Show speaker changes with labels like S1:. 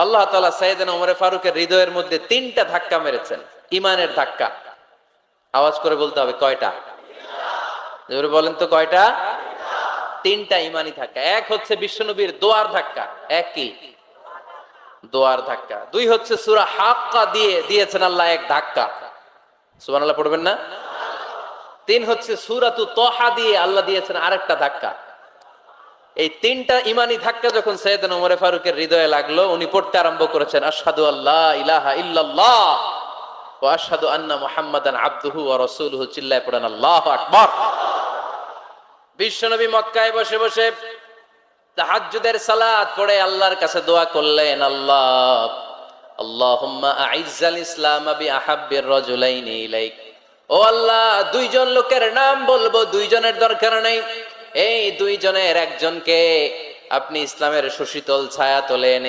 S1: আল্লাহ তাআলা সাইয়েদনা ওমর ফারুকের হৃদয়ের মধ্যে 3টা ধাক্কা মেরেছেন, ইমানের ধাক্কা। আওয়াজ করে বলতে হবে কয়টা? জোরে বলেন তো কয়টা? 3টা ইমানি ধাক্কা। এক হচ্ছে বিশ্বনবীর দোয়ার ধাক্কা, এক কি? দোয়ার ধাক্কা। 2 হচ্ছে সূরা হাক্কা দিয়ে দিয়েছেন আল্লাহ এক ধাক্কা, সুবহানাল্লাহ পড়বেন না? 3 হচ্ছে সূরাতু তাহা দিয়ে আল্লাহ দিয়েছেন আরেকটা ধাক্কা। এই 3টা ইমানি ধাক্কা যখন সাইয়েদনা ওমর ফারুকের হৃদয়ে লাগলো, উনি পড়তে আরম্ভ করেছেন আশহাদু আল্লা ইলাহা ইল্লাল্লাহ ওয়া আশহাদু আন্না মুহাম্মাদান আবদুহু ওয়া রাসূলুহু, চিল্লায়ে পড়েন আল্লাহু আকবার। বিশ্বনবী মক্কায় বসে বসে তাহাজ্জুদের সালাত পড়ে আল্লাহর কাছে দোয়া করলেন, আল্লাহুম্মা আইজ্জাল ইসলাম বিআহাব্বির রাজুলাইনি ইলাইক। ও আল্লাহ, 2 জন লোকের নাম বলবো, 2 জনের দরকার নেই, এই 2 জনের একজনকে আপনি ইসলামের সুশীতল ছায়া তলে এনে